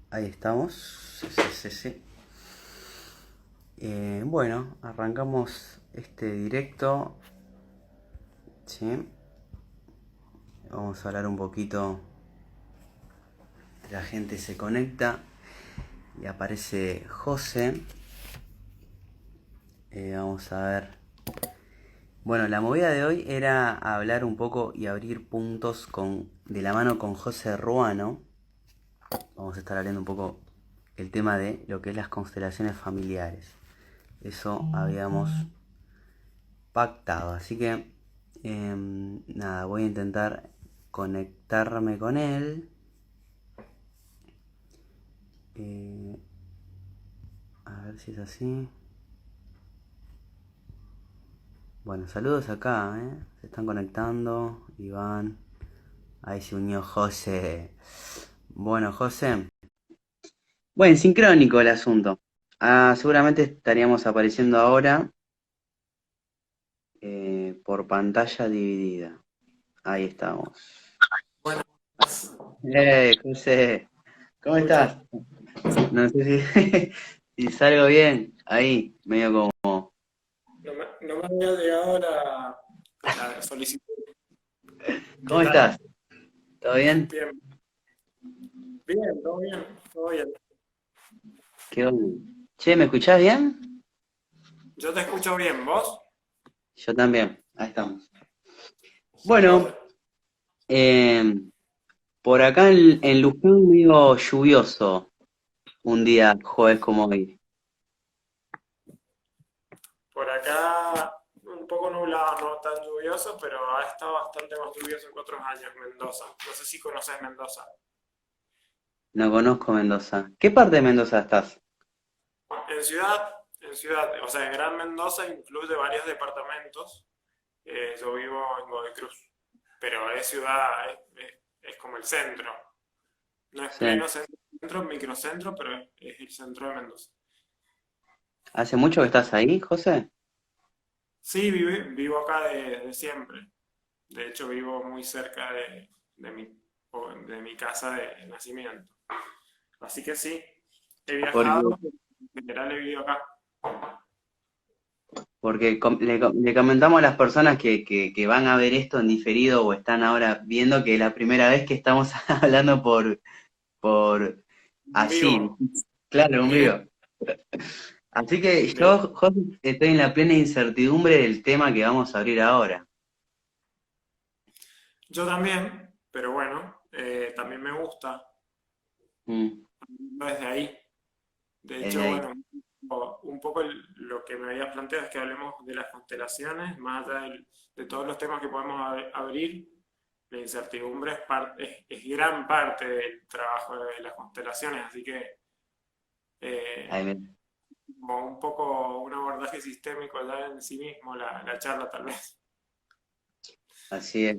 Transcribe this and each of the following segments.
Ahí estamos. Sí, sí, sí, sí. Bueno, arrancamos este directo. ¿Sí? Vamos a hablar un poquito. La gente se conecta y aparece José. Vamos a ver. Bueno, la movida de hoy era hablar un poco y abrir puntos de la mano con José Ruano. Vamos a estar hablando un poco el tema de lo que es las constelaciones familiares. Eso habíamos pactado. Así que, nada, voy a intentar conectarme con él. Eh, a ver si es así. Bueno, saludos acá, ¿eh? Se están conectando. Iván. Ahí se unió José. Bueno, José. Bueno, sincrónico el asunto. Seguramente estaríamos apareciendo ahora por pantalla dividida. Ahí estamos. Bueno, ¡Hey, José! ¿Cómo escucha, estás? No sé si, si salgo bien. Ahí, medio como... no me había llegado la solicitud. ¿Qué ¿Cómo tal? estás? ¿Todo bien? Bien, bien, todo bien, todo bien. ¿Qué onda? Che, ¿me escuchás bien? Yo te escucho bien, ¿vos? Yo también. Ahí estamos. Joder. Bueno, eh, por acá en Luján medio lluvioso un día jueves como hoy. Por acá un poco nublado, no tan lluvioso, pero ha estado bastante más lluvioso que otros años Mendoza. No sé si conoces Mendoza. No conozco Mendoza. ¿Qué parte de Mendoza estás? En ciudad, o sea, Gran Mendoza incluye varios departamentos. Yo vivo en Godoy Cruz, pero es ciudad, es como el centro. No es Sí. pleno centro, centro, microcentro, pero es el centro de Mendoza. ¿Hace mucho que estás ahí, José? Sí, vivo acá de siempre. De hecho, vivo muy cerca de mi, de mi casa de nacimiento. Así que sí, he Porque, viajado, en general he vivido acá. porque le comentamos a las personas que van a ver esto en diferido o están ahora viendo que es la primera vez que estamos hablando por así, Vivo, claro, un bien. vivo. Así que De, yo, José, estoy en la plena incertidumbre del tema que vamos a abrir ahora. yo también, pero bueno, también me gusta Mm, desde ahí. De desde hecho, ahí. bueno, un poco lo que me había planteado es que hablemos de las constelaciones, más allá de todos los temas que podemos abrir. La incertidumbre es gran parte del trabajo de las constelaciones, así que Ahí eh, me- como un poco un abordaje sistémico ya en sí mismo, la charla tal vez. así es.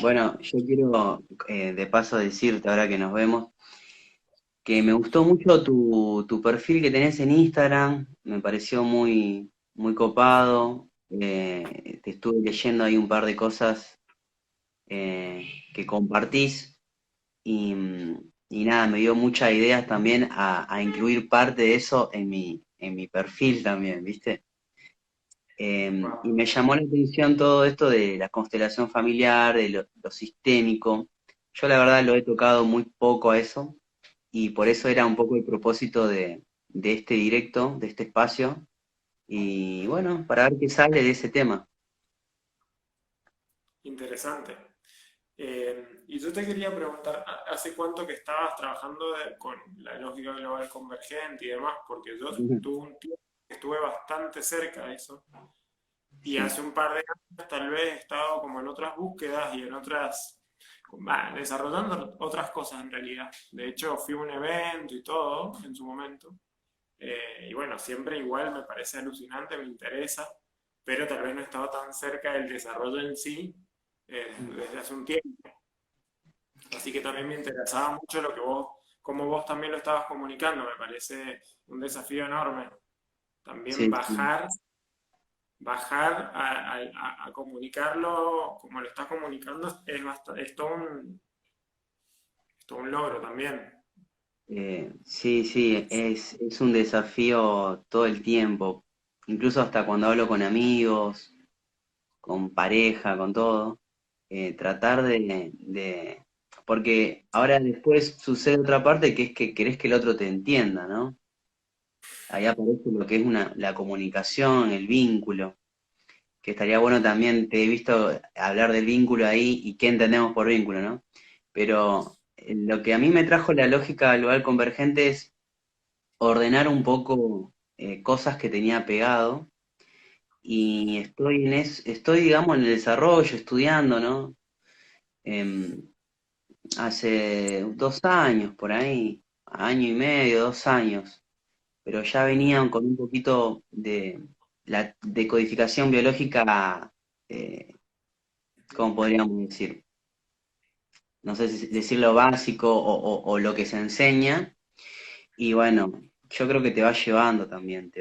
Bueno, yo quiero de paso decirte ahora que nos vemos que me gustó mucho tu perfil que tenés en Instagram, me pareció muy copado. Te estuve leyendo ahí un par de cosas que compartís y, y nada, me dio muchas ideas también a incluir parte de eso en mi perfil también, ¿viste? Y me llamó la atención todo esto de la constelación familiar, de lo sistémico. Yo la verdad lo he tocado muy poco a eso y por eso era un poco el propósito de este directo, de este espacio. Y bueno, para ver qué sale de ese tema. Interesante. Y yo te quería preguntar, ¿hace cuánto que estabas trabajando con la lógica global convergente y demás? Porque yo Ujú. tuve un tiempo que estuve bastante cerca de eso. Y Sí, hace un par de años tal vez he estado como en otras búsquedas y en otras, desarrollando otras cosas en realidad. De hecho, fui a un evento y todo en su momento. Y bueno, siempre igual me parece alucinante, me interesa, pero tal vez no he estado tan cerca del desarrollo en sí desde hace un tiempo. Así que también me interesaba mucho lo que vos, cómo vos también lo estabas comunicando. Me parece un desafío enorme. También sí, sí. bajar a comunicarlo como lo estás comunicando es todo un logro también. Sí, sí, es un desafío todo el tiempo, incluso hasta cuando hablo con amigos, con pareja, con todo, tratar porque ahora después sucede otra parte que es que querés que el otro te entienda, ¿no? Ahí aparece lo que es la comunicación, el vínculo, que estaría bueno también, te he visto hablar del vínculo ahí y qué entendemos por vínculo, ¿no? Pero lo que a mí me trajo la lógica global convergente es ordenar un poco cosas que tenía pegado y estoy, digamos, en el desarrollo, estudiando, ¿no? Em, hace 2 años por ahí, año y medio, 2 años, pero ya venían con un poquito de la decodificación biológica, eh, ¿cómo podríamos decir? No sé si decir lo básico o lo que se enseña, y bueno, yo creo que te va llevando también,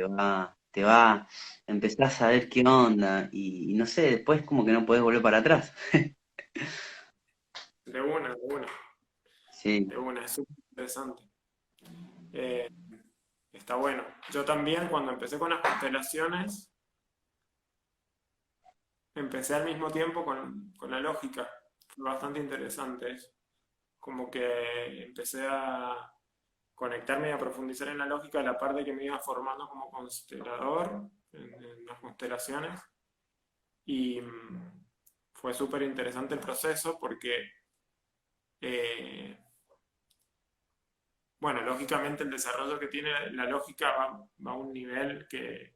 empezás a saber qué onda, y no sé, después como que no podés volver para atrás. De una, de una, Sí. de una, es súper interesante. Eh, Está bueno. Yo también cuando empecé con las constelaciones, empecé al mismo tiempo con la lógica. Fue bastante interesante eso. Como que empecé a conectarme y a profundizar en la lógica de la parte que me iba formando como constelador en las constelaciones. Y fue súper interesante el proceso porque, eh, bueno, lógicamente el desarrollo que tiene la lógica va a un nivel que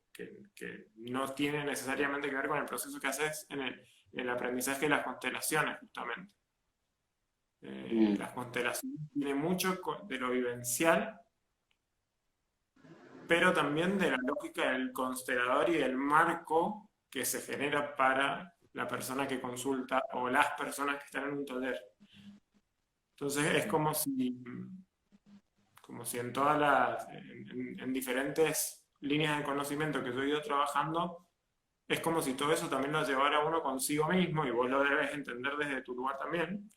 no tiene necesariamente que ver con el proceso que haces en el aprendizaje de las constelaciones, justamente. Mm, Las constelaciones tienen mucho de lo vivencial, pero también de la lógica del constelador y del marco que se genera para la persona que consulta o las personas que están en un taller. Entonces es como si en en diferentes líneas de conocimiento que yo he ido trabajando, es como si todo eso también lo llevara uno consigo mismo y vos lo debes entender desde tu lugar también.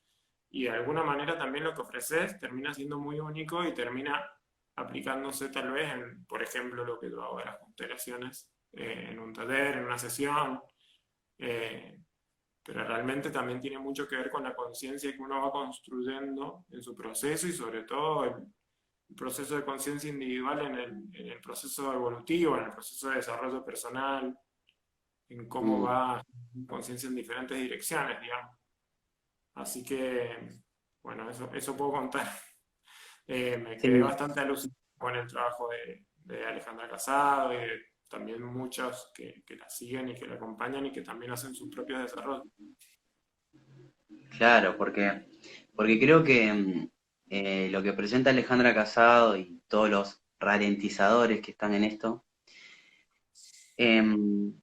Y de alguna manera también lo que ofreces termina siendo muy único y termina aplicándose tal vez en, por ejemplo, lo que yo hago de las constelaciones, en un taller, en una sesión, eh, pero realmente también tiene mucho que ver con la conciencia que uno va construyendo en su proceso y sobre todo el proceso de conciencia individual en el proceso evolutivo, en el proceso de desarrollo personal, en cómo mm. va conciencia en diferentes direcciones, digamos. Así que, bueno, eso puedo contar. Me quedé Sí, bastante alucinado con el trabajo de Alejandra Casado y de también muchos que la siguen y que la acompañan y que también hacen sus propios desarrollos. claro, porque creo que lo que presenta Alejandra Casado y todos los ralentizadores que están en esto, em,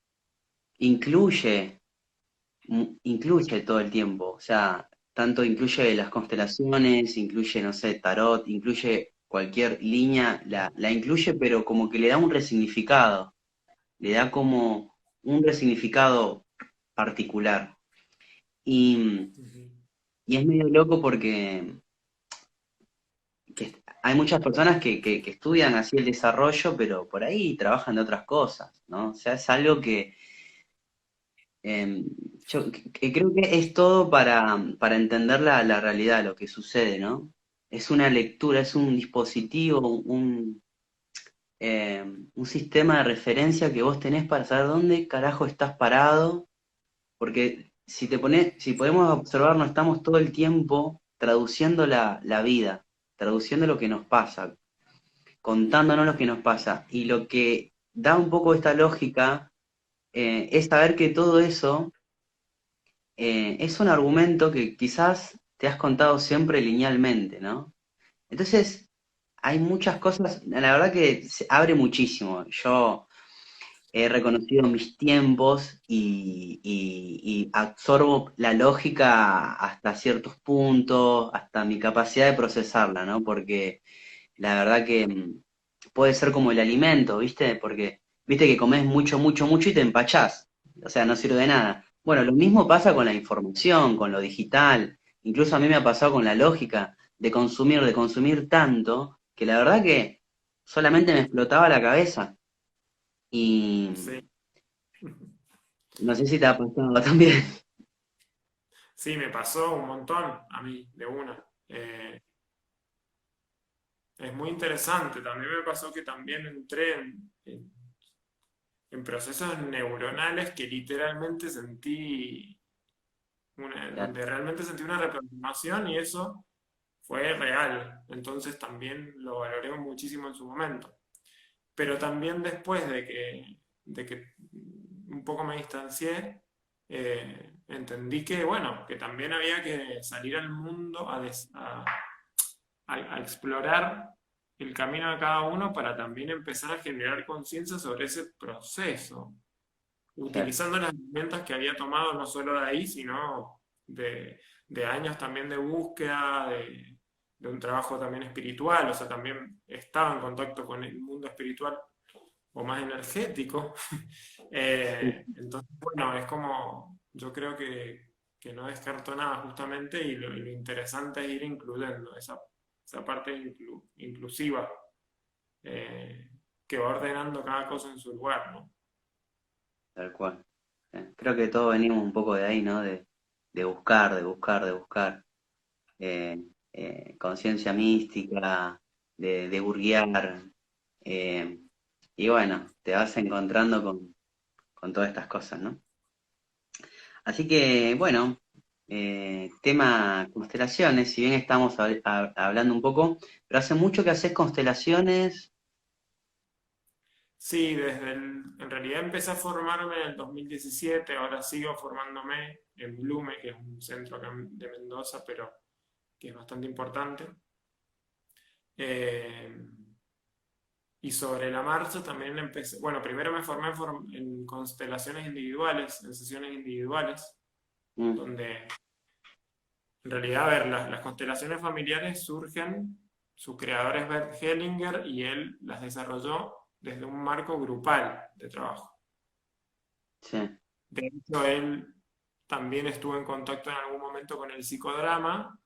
incluye, incluye todo el tiempo. O sea, tanto incluye las constelaciones, incluye, no sé, tarot, incluye cualquier línea, la incluye, pero como que le da un resignificado, le da como un resignificado particular. Y, Ujú. y es medio loco porque hay muchas personas que estudian así el desarrollo, pero por ahí trabajan de otras cosas, ¿no? O sea, es algo que eh, que creo que es todo para entender la realidad, lo que sucede, ¿no? Es una lectura, es un dispositivo, un sistema de referencia que vos tenés para saber dónde carajo estás parado, porque si podemos observar, no estamos todo el tiempo traduciendo la vida, traduciendo lo que nos pasa, contándonos lo que nos pasa. Y lo que da un poco esta lógica es saber que todo eso es un argumento que quizás te has contado siempre linealmente, ¿no? Entonces, hay muchas cosas, la verdad que se abre muchísimo. Yo he reconocido mis tiempos y absorbo la lógica hasta ciertos puntos, hasta mi capacidad de procesarla, ¿no? Porque la verdad que puede ser como el alimento, ¿viste? Porque viste que comes mucho, mucho, mucho y te empachás. O sea, no sirve de nada. Bueno, lo mismo pasa con la información, con lo digital. Incluso a mí me ha pasado con la lógica de consumir tanto. que la verdad que solamente me explotaba la cabeza. Y Sí. no sé si te ha pasado también. Sí, me pasó un montón a mí, de una. Es muy interesante. También me pasó que también entré en procesos neuronales que literalmente sentí, donde realmente sentí una reprogramación y eso fue real. Entonces también lo valoré muchísimo en su momento. Pero también después de que un poco me distancié, entendí que, bueno, que también había que salir al mundo a explorar el camino de cada uno para también empezar a generar conciencia sobre ese proceso, Claro, utilizando las herramientas que había tomado no solo de ahí, sino de años también de búsqueda, de un trabajo también espiritual, o sea, también estaba en contacto con el mundo espiritual o más energético. Entonces, bueno, es como, yo creo que no descarto nada justamente y lo interesante es ir incluyendo esa parte inclusiva eh, que va ordenando cada cosa en su lugar, ¿no? tal cual. Creo que todos venimos un poco de ahí, ¿no? De buscar, de buscar, de buscar. eh, Conciencia mística, de burguear. eh, y bueno, te vas encontrando con todas estas cosas, ¿no? Así que, bueno, tema constelaciones, si bien estamos hablando un poco, pero hace mucho que haces constelaciones. Sí, en realidad empecé a formarme en el 2017, ahora sigo formándome en Blume, que es un centro acá de Mendoza, pero que es bastante importante. Eh, y sobre la marcha también empecé, bueno, primero me formé en constelaciones individuales, en sesiones individuales, Mm, donde en realidad, a ver, las constelaciones familiares surgen, su creador es Bert Hellinger y él las desarrolló desde un marco grupal de trabajo. sí, De hecho, él también estuvo en contacto en algún momento con el psicodrama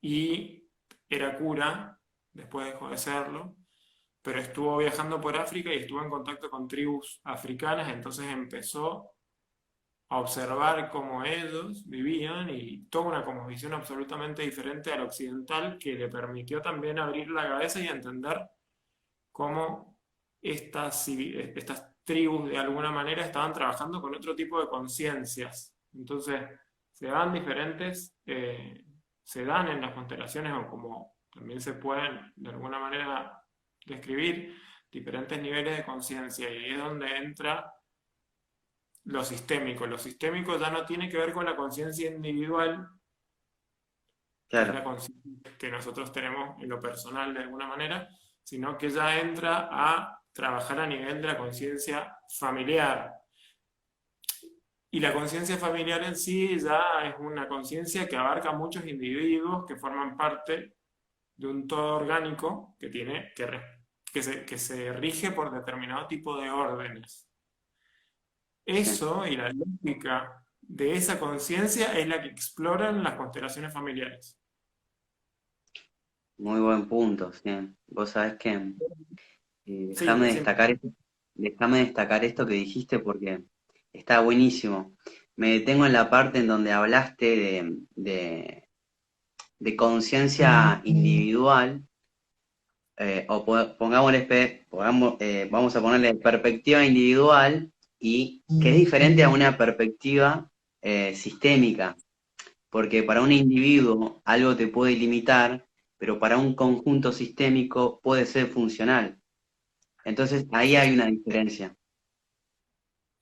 y era cura, después dejó de serlo, pero estuvo viajando por África y estuvo en contacto con tribus africanas, entonces empezó a observar cómo ellos vivían y toda una cosmovisión absolutamente diferente a la occidental que le permitió también abrir la cabeza y entender cómo estas tribus de alguna manera estaban trabajando con otro tipo de conciencias. Entonces, se dan diferentes, se dan en las constelaciones o como también se pueden de alguna manera describir diferentes niveles de conciencia y ahí es donde entra lo sistémico. Lo sistémico ya no tiene que ver con la conciencia individual, que es claro. la conciencia que nosotros tenemos en lo personal de alguna manera, sino que ya entra a trabajar a nivel de la conciencia familiar. Y la conciencia familiar en sí ya es una conciencia que abarca a muchos individuos que forman parte de un todo orgánico que tiene que se rige por determinado tipo de órdenes. Sí, Eso y la lógica de esa conciencia es la que exploran las constelaciones familiares. muy buen punto, sí. Vos sabés que Sí, decime. déjame destacar esto que dijiste porque está buenísimo. Me detengo en la parte en donde hablaste de conciencia individual, vamos a ponerle perspectiva individual y que es diferente a una perspectiva sistémica, porque para un individuo algo te puede limitar, pero para un conjunto sistémico puede ser funcional. Entonces ahí Sí, hay una diferencia.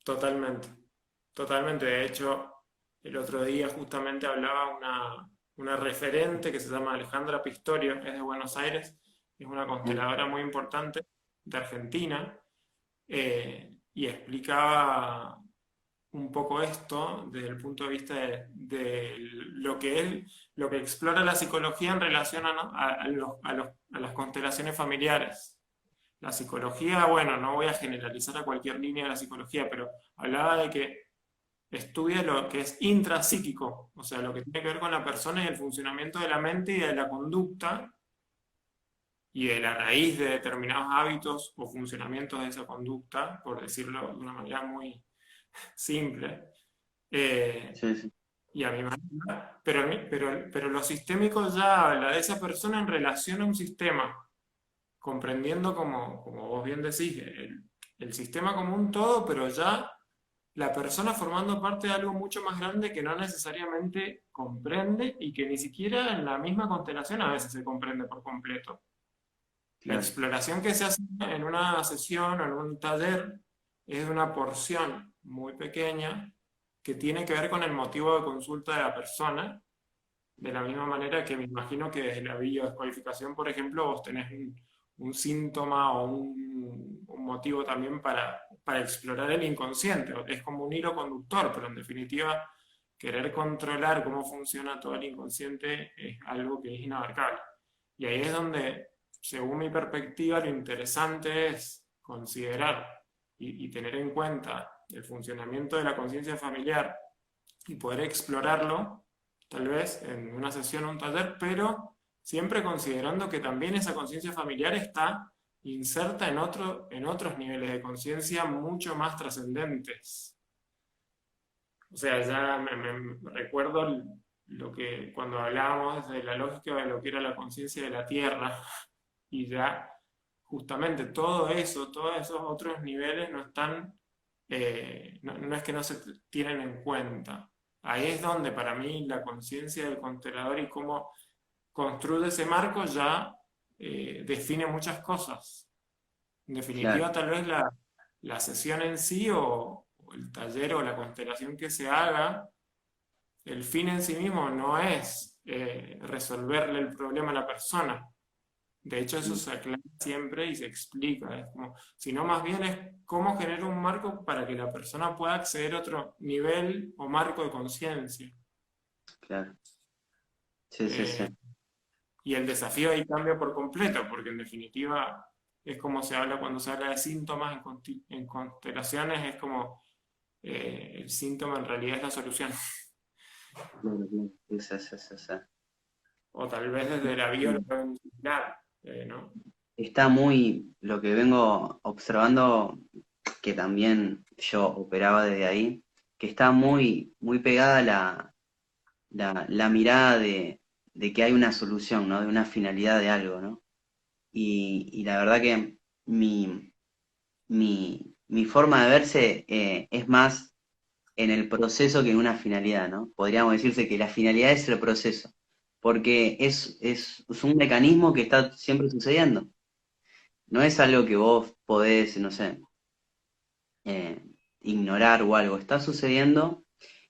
totalmente. Totalmente. De hecho, el otro día justamente hablaba una referente que se llama Alejandra Pistorio, es de Buenos Aires, es una Mm, consteladora muy importante de Argentina, y explicaba un poco esto desde el punto de vista de lo que explora la psicología en relación a las constelaciones familiares. La psicología, bueno, no voy a generalizar a cualquier línea de la psicología, pero hablaba de que estudia lo que es intrapsíquico, o sea, lo que tiene que ver con la persona y el funcionamiento de la mente y de la conducta y de la raíz de determinados hábitos o funcionamientos de esa conducta, por decirlo de una manera muy simple, eh, Sí, sí, y a mi manera, pero lo sistémico ya habla de esa persona en relación a un sistema, comprendiendo como vos bien decís, el sistema como un todo, pero ya la persona formando parte de algo mucho más grande que no necesariamente comprende y que ni siquiera en la misma constelación a veces se comprende por completo. La claro, exploración que se hace en una sesión o en un taller es de una porción muy pequeña que tiene que ver con el motivo de consulta de la persona, de la misma manera que me imagino que desde la biodescodificación, por ejemplo, vos tenés un síntoma o un motivo también para explorar el inconsciente. Es como un hilo conductor, pero en definitiva, querer controlar cómo funciona todo el inconsciente es algo que es inabarcable. Y ahí es donde, según mi perspectiva, lo interesante es considerar y tener en cuenta el funcionamiento de la conciencia familiar y poder explorarlo, tal vez en una sesión o un taller, pero siempre considerando que también esa conciencia familiar está inserta en otros niveles de conciencia mucho más trascendentes. O sea, ya me recuerdo lo que cuando hablábamos de la lógica de lo que era la conciencia de la Tierra, y ya justamente todo eso, todos esos otros niveles no están, no es que no se tienen en cuenta. Ahí es donde para mí la conciencia del constelador y cómo construye ese marco ya define muchas cosas. En claro, definitiva, tal vez la sesión en sí o el taller o la constelación que se haga, el fin en sí mismo no es resolverle el problema a la persona. De hecho, eso mm, se aclara siempre y se explica. Es como, sino más bien es cómo generar un marco para que la persona pueda acceder a otro nivel o marco de conciencia. claro. Sí, sí, sí. Eh, y el desafío ahí cambia por completo, porque en definitiva es como se habla cuando se habla de síntomas en constelaciones, es como el síntoma en realidad es la solución. Claro, claro. Sí, sí, sí, sí, sí. O tal vez desde la bio lo Mm. pueden similar, ¿no? Está muy, lo que vengo observando, que también yo operaba desde ahí, que está muy, muy pegada la mirada de que hay una solución, ¿no? De una finalidad de algo, ¿no? Y la verdad que mi forma de verse es más en el proceso que en una finalidad, ¿no? Podríamos decirse que la finalidad es el proceso, porque es un mecanismo que está siempre sucediendo. No es algo que vos podés, no sé, eh, ignorar o algo. Está sucediendo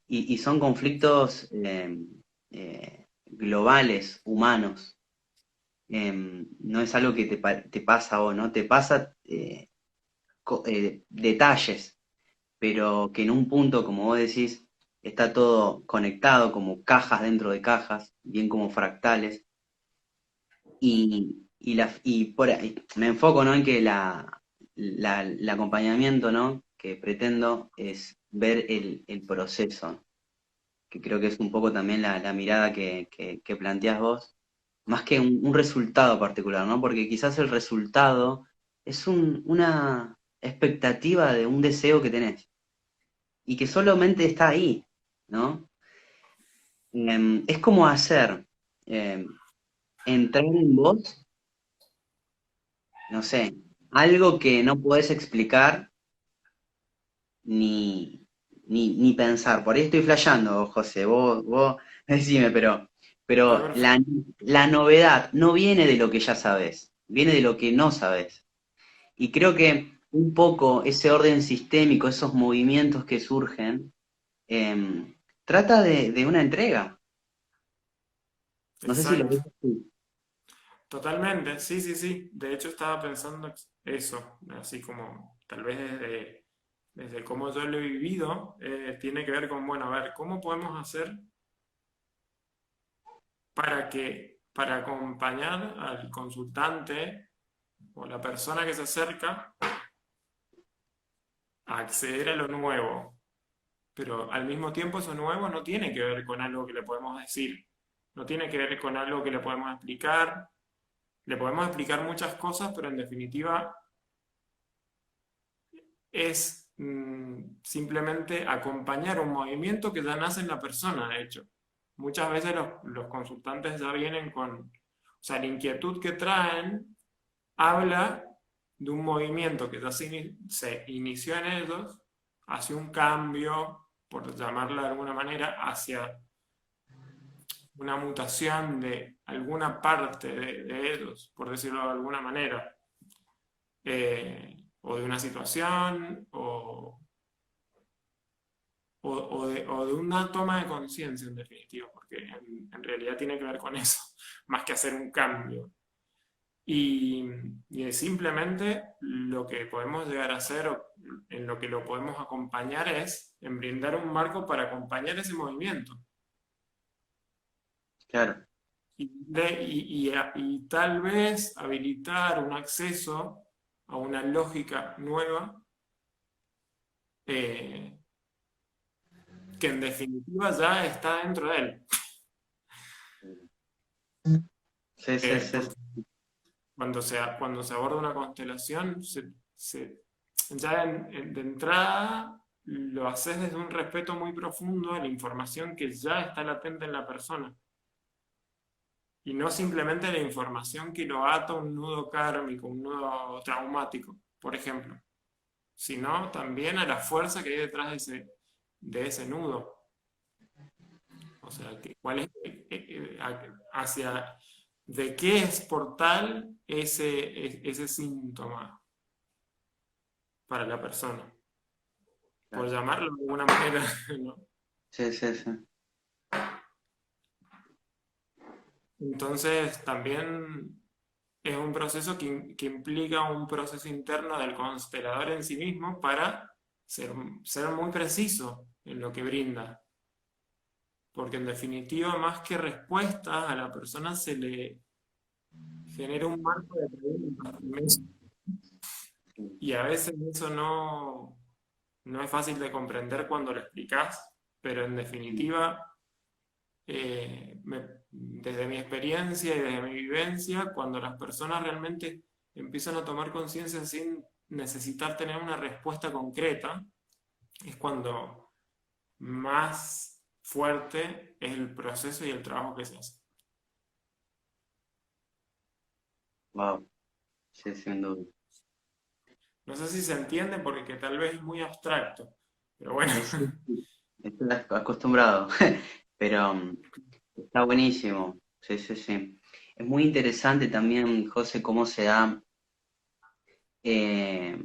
y son conflictos globales, humanos. No es algo que te pasa a vos, ¿no? Te pasa detalles, pero que en un punto, como vos decís, está todo conectado como cajas dentro de cajas, bien como fractales. Y por ahí, me enfoco, ¿no? En que el acompañamiento, ¿no? Que pretendo es ver el proceso, que creo que es un poco también la mirada que planteás vos, más que un resultado particular, ¿no? Porque quizás el resultado es una expectativa de un deseo que tenés y que solamente está ahí, ¿no? Es como hacer entrar en vos, no sé, algo que no podés explicar ni, ni pensar. Por ahí estoy flasheando, José, vos decime, Está pero perfecto. la novedad no viene de lo que ya sabés, viene de lo que no sabés. Y creo que un poco ese orden sistémico, esos movimientos que surgen, trata de una entrega. No sé si lo Exacto. ves así. Totalmente, sí, sí, sí. De hecho, estaba pensando eso, así como tal vez desde cómo yo lo he vivido, tiene que ver con, bueno, a ver, ¿cómo podemos hacer para acompañar al consultante o la persona que se acerca a acceder a lo nuevo? Pero al mismo tiempo eso nuevo no tiene que ver con algo que le podemos decir, no tiene que ver con algo que le podemos explicar, le podemos explicar muchas cosas, pero en definitiva es simplemente acompañar un movimiento que ya nace en la persona, de hecho. Muchas veces los consultantes ya vienen con, o sea, la inquietud que traen habla de un movimiento que ya se inició en ellos, hacia un cambio, por llamarlo de alguna manera, hacia una mutación de alguna parte de ellos, por decirlo de alguna manera, o de una situación, o de una toma de conciencia en definitiva, porque en realidad tiene que ver con eso, más que hacer un cambio. Y, y simplemente lo que podemos llegar a hacer, o en lo que lo podemos acompañar, es en brindar un marco para acompañar ese movimiento. Claro, Y tal vez habilitar un acceso a una lógica nueva, eh, que en definitiva ya está dentro de él. sí, sí, sí, Porque cuando se aborda una constelación, ya de entrada lo haces desde un respeto muy profundo a la información que ya está latente en la persona. Y no simplemente la información que lo ata a un nudo kármico, un nudo traumático, por ejemplo, sino también a la fuerza que hay detrás de ese nudo. O sea, cuál es, hacia, de qué es portal ese síntoma para la persona, por claro. llamarlo de alguna manera, ¿no? Sí, sí, sí. Entonces, también es un proceso que implica un proceso interno del constelador en sí mismo para ser muy preciso en lo que brinda. Porque en definitiva, más que respuestas, a la persona se le genera un marco de preguntas. Y a veces eso no es fácil de comprender cuando lo explicás, pero en definitiva, desde mi experiencia y desde mi vivencia, cuando las personas realmente empiezan a tomar conciencia sin necesitar tener una respuesta concreta, es cuando más fuerte es el proceso y el trabajo que se hace. Wow, sí, sin duda. No sé si se entiende porque tal vez es muy abstracto, pero bueno. Sí, sí, estoy acostumbrado, pero está buenísimo. Sí, sí, sí. Es muy interesante también, José, cómo se da, eh,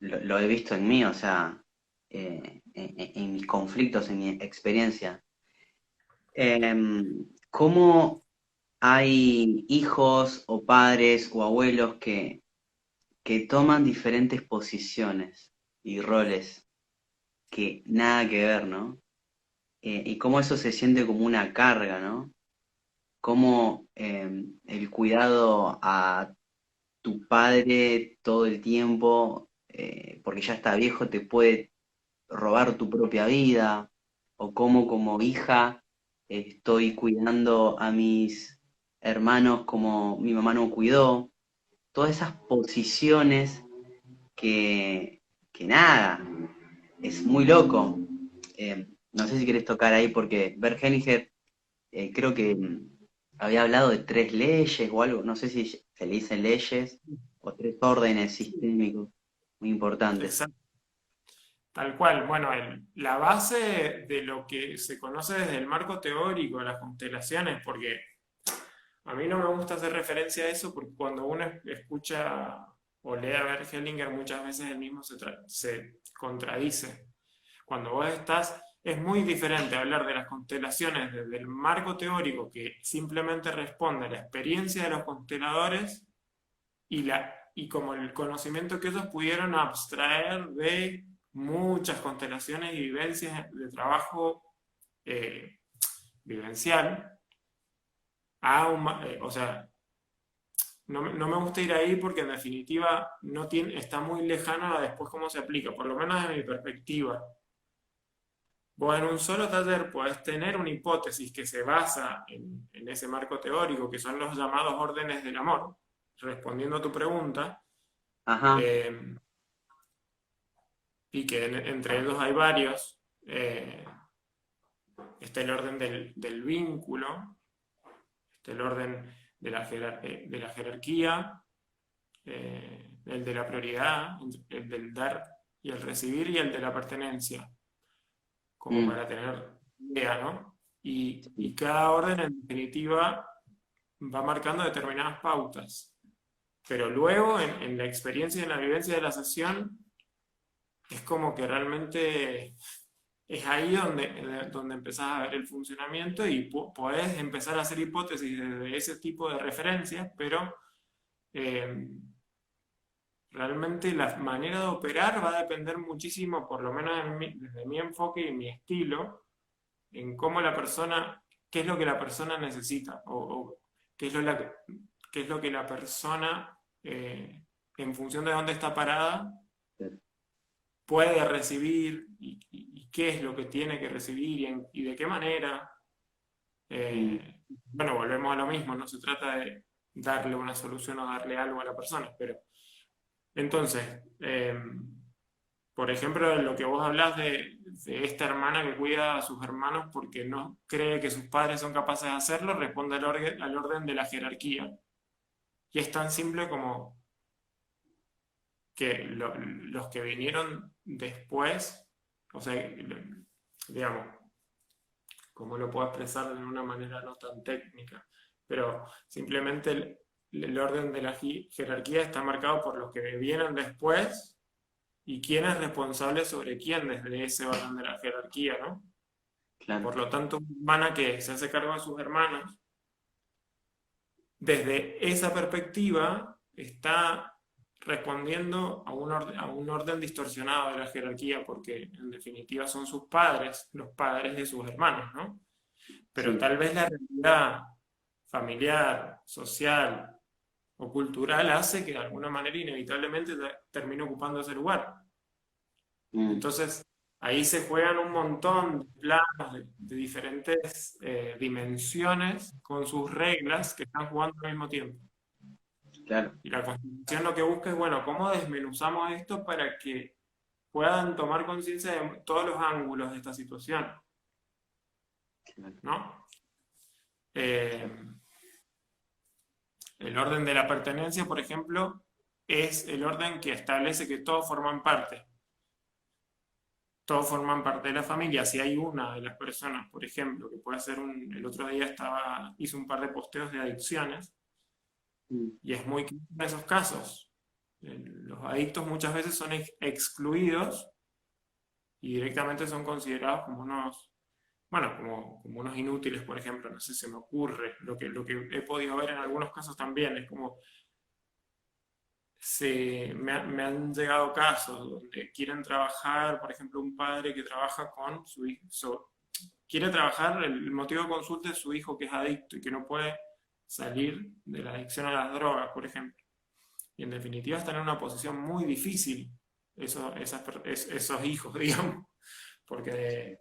lo he visto en mí, o sea, en mis conflictos, en mi experiencia. Cómo hay hijos o padres o abuelos que toman diferentes posiciones y roles que nada que ver, ¿no? Y cómo eso se siente como una carga, ¿no? Cómo el cuidado a tu padre todo el tiempo, porque ya está viejo, te puede robar tu propia vida, o cómo como hija estoy cuidando a mis hermanos como mi mamá no cuidó, todas esas posiciones que nada, es muy loco. No sé si quieres tocar ahí porque Bert Hellinger creo que había hablado de tres leyes o algo, no sé si se le dicen leyes o tres órdenes sistémicos muy importantes. Exacto. Tal cual. Bueno, la base de lo que se conoce desde el marco teórico de las constelaciones, porque a mí no me gusta hacer referencia a eso, porque cuando uno escucha o lee a Bert Hellinger, muchas veces él mismo se contradice. Cuando vos estás, es muy diferente hablar de las constelaciones desde el marco teórico que simplemente responde a la experiencia de los consteladores y como el conocimiento que ellos pudieron abstraer de muchas constelaciones y vivencias de trabajo eh, vivencial, o sea, no me gusta ir ahí porque en definitiva está muy lejano a después cómo se aplica, por lo menos desde mi perspectiva. vos en un solo taller podés tener una hipótesis que se basa en ese marco teórico, que son los llamados órdenes del amor, respondiendo a tu pregunta, Ajá. eh, y que entre ellos hay varios. Está el orden del vínculo, está el orden de la jerarquía, el de la prioridad, el del dar y el recibir, y el de la pertenencia, como Mm, para tener idea, ¿no? Y sí, cada orden, en definitiva, va marcando determinadas pautas. Pero luego, en la experiencia y en la vivencia de la sesión, es como que realmente es ahí donde empezás a ver el funcionamiento y podés empezar a hacer hipótesis desde ese tipo de referencias, pero eh, realmente la manera de operar va a depender muchísimo, por lo menos desde mi enfoque y mi estilo, en cómo la persona, qué es lo que la persona necesita o qué es qué es lo que la persona, en función de dónde está parada, claro. puede recibir y qué es lo que tiene que recibir y de qué manera. Mm, Bueno, volvemos a lo mismo, no se trata de darle una solución o darle algo a la persona, pero entonces, por ejemplo, lo que vos hablás de esta hermana que cuida a sus hermanos porque no cree que sus padres son capaces de hacerlo, responde al orden de la jerarquía. Y es tan simple como que los que vinieron después, o sea, digamos, como lo puedo expresar de una manera no tan técnica, pero simplemente el orden de la jerarquía está marcado por los que vienen después y quién es responsable sobre quién desde ese orden de la jerarquía, ¿no? claro. Por lo tanto, una hermana que se hace cargo de sus hermanos, desde esa perspectiva está respondiendo a un orden distorsionado de la jerarquía, porque en definitiva son sus padres, los padres de sus hermanos, ¿no? Pero Sí. tal vez la realidad familiar, social o cultural hace que de alguna manera inevitablemente termine ocupando ese lugar. Mm, Entonces, ahí se juegan un montón de planos de diferentes dimensiones con sus reglas que están jugando al mismo tiempo. claro. Y la Constitución lo que busca es, bueno, ¿cómo desmenuzamos esto para que puedan tomar conciencia de todos los ángulos de esta situación? Claro. ¿No? Eh, el orden de la pertenencia, por ejemplo, es el orden que establece que todos forman parte. Todos forman parte de la familia. Si hay una de las personas, por ejemplo, que puede ser el otro día hizo un par de posteos de adicciones, Mm, y es muy común en esos casos. Los adictos muchas veces son excluidos y directamente son considerados como unos, bueno, como unos inútiles, por ejemplo. No sé, se me ocurre. Lo que he podido ver en algunos casos también es como me han llegado casos donde quieren trabajar, por ejemplo, un padre que trabaja con su hijo, quiere trabajar, el motivo de consulta es su hijo que es adicto y que no puede salir de la adicción a las drogas, por ejemplo. Y en definitiva están en una posición muy difícil esos hijos, digamos, porque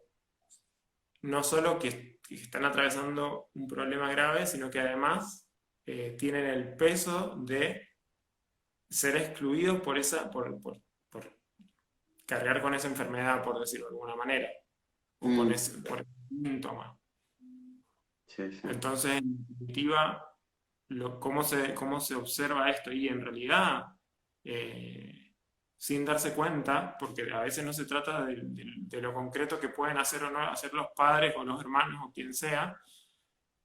no solo que están atravesando un problema grave, sino que además tienen el peso de ser excluidos por cargar con esa enfermedad, por decirlo de alguna manera, o mm, por ese síntoma. sí, sí. Entonces, en definitiva, cómo se observa esto y en realidad, eh, sin darse cuenta, porque a veces no se trata de lo concreto que pueden hacer o no hacer los padres o los hermanos o quien sea,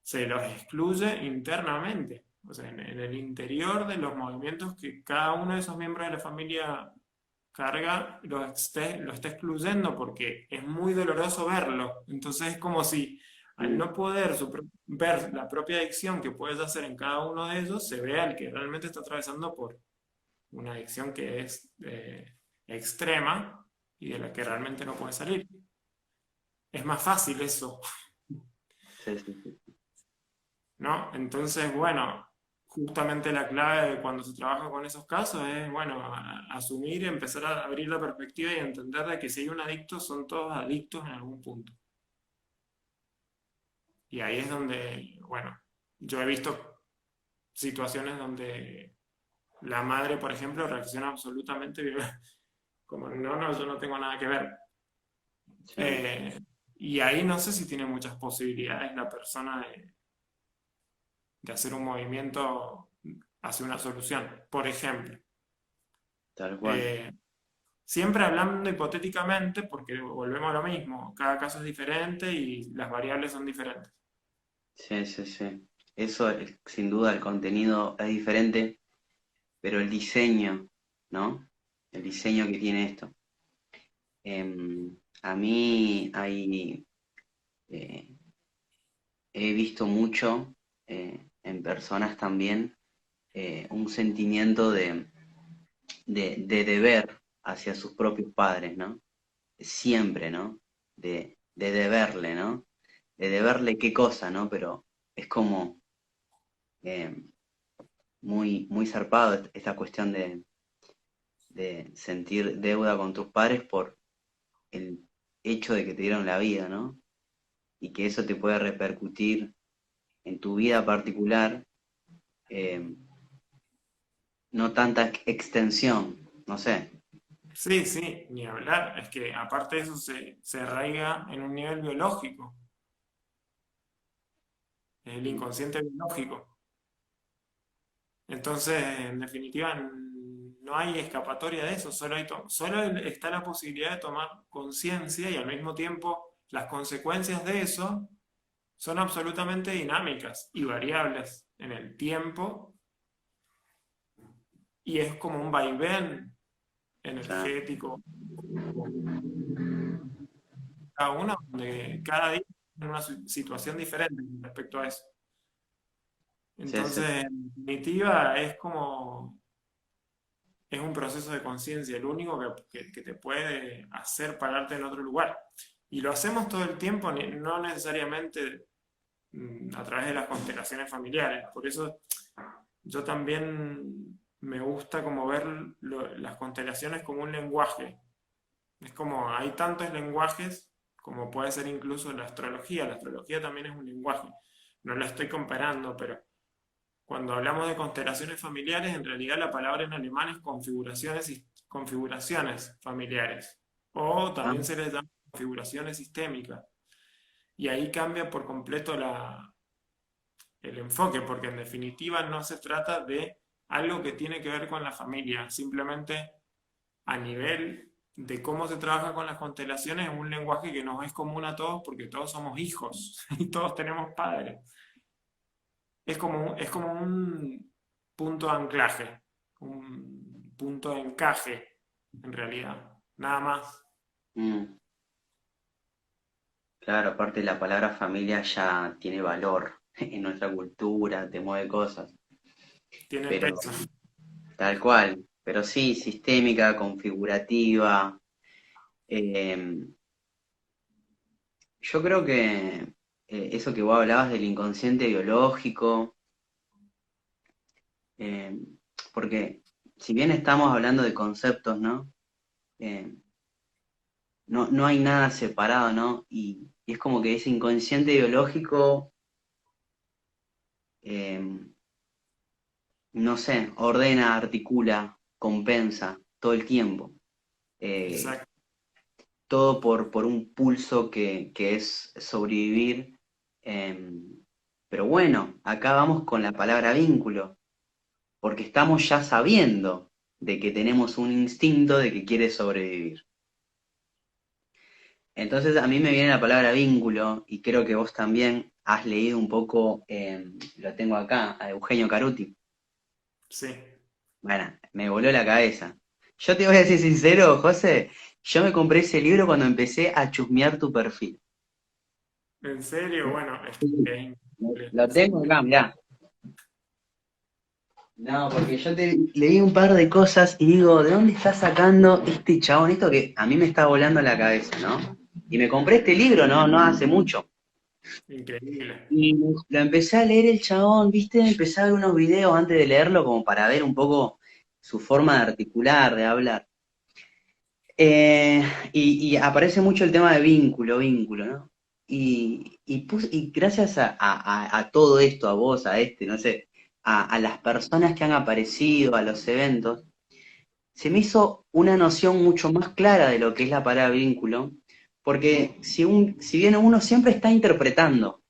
se los excluye internamente, o sea, en el interior de los movimientos que cada uno de esos miembros de la familia carga, lo está excluyendo porque es muy doloroso verlo. Entonces es como si al Mm, no poder ver la propia adicción que puedes hacer en cada uno de ellos, se ve al que realmente está atravesando por una adicción que es extrema y de la que realmente no puede salir. Es más fácil eso, sí, sí, sí. ¿no? Entonces, bueno, justamente la clave de cuando se trabaja con esos casos es, bueno, asumir y empezar a abrir la perspectiva y entender de que si hay un adicto, son todos adictos en algún punto. Y ahí es donde, bueno, yo he visto situaciones donde la madre, por ejemplo, reacciona absolutamente como, no, no, yo no tengo nada que ver. Sí, Y ahí no sé si tiene muchas posibilidades la persona de hacer un movimiento hacia una solución. Por ejemplo, tal cual. eh, siempre hablando hipotéticamente, porque volvemos a lo mismo, cada caso es diferente y las variables son diferentes. Sí, sí, sí. Eso, sin duda, el contenido es diferente, pero el diseño, ¿no? El diseño que tiene esto. A mí eh, he visto mucho en personas también un sentimiento de deber hacia sus propios padres, ¿no? Siempre, ¿no? De deberle, ¿no? De deberle qué cosa, ¿no? Pero es como eh, muy, muy zarpado esta cuestión de sentir deuda con tus padres por el hecho de que te dieron la vida, ¿no? Y que eso te puede repercutir en tu vida particular, eh, no tanta extensión, no sé. Sí, sí, ni hablar. Es que aparte de eso se arraiga en un nivel biológico, el inconsciente biológico. Entonces, en definitiva, no hay escapatoria de eso, solo está la posibilidad de tomar conciencia y al mismo tiempo las consecuencias de eso son absolutamente dinámicas y variables en el tiempo y es como un vaivén O sea, energético, cada uno, donde cada día es una situación diferente respecto a eso. sí, sí, Entonces, en definitiva, es un proceso de conciencia, el único que te puede hacer pararte en otro lugar. Y lo hacemos todo el tiempo, no necesariamente a través de las constelaciones familiares. Por eso yo también me gusta como ver las constelaciones como un lenguaje. Es como hay tantos lenguajes como puede ser incluso la astrología. La astrología también es un lenguaje. No la estoy comparando, pero cuando hablamos de constelaciones familiares, en realidad la palabra en alemán es configuraciones familiares. O ah, también se les llama configuraciones sistémicas. Y ahí cambia por completo el enfoque, porque en definitiva no se trata de algo que tiene que ver con la familia, simplemente a nivel de cómo se trabaja con las constelaciones, es un lenguaje que nos es común a todos porque todos somos hijos y todos tenemos padres. Es como un punto de anclaje, un punto de encaje, en realidad, nada más. mm, claro, aparte la palabra familia ya tiene valor en nuestra cultura, te mueve cosas, Tiene pero peso. tal cual, pero sí, sistémica, configurativa. eh, yo creo que eso que vos hablabas del inconsciente biológico, eh, porque si bien estamos hablando de conceptos, ¿no? Eh, no hay nada separado, ¿no? Y es como que ese inconsciente biológico, eh, no sé, ordena, articula, compensa todo el tiempo. Eh, Exacto. todo por un pulso que es sobrevivir. Pero bueno, acá vamos con la palabra vínculo, porque estamos ya sabiendo de que tenemos un instinto de que quiere sobrevivir. Entonces a mí me viene la palabra vínculo y creo que vos también has leído un poco, lo tengo acá, a Eugenio Caruti. Sí. Bueno, me voló la cabeza. Yo te voy a decir sincero, José, yo me compré ese libro cuando empecé a chusmear tu perfil. En serio, bueno, es increíble. Lo tengo acá, mirá. No, porque yo te leí un par de cosas y digo, ¿de dónde está sacando este chabón esto que a mí me está volando la cabeza, ¿no? Y me compré este libro, ¿no? No hace mucho. Increíble. Y lo empecé a leer el chabón, ¿viste? Empecé a ver unos videos antes de leerlo como para ver un poco su forma de articular, de hablar. Eh, y aparece mucho el tema de vínculo, ¿no? Y gracias a todo esto, a vos, a este, no sé, a las personas que han aparecido, a los eventos, se me hizo una noción mucho más clara de lo que es la palabra vínculo, porque si bien uno siempre está interpretando,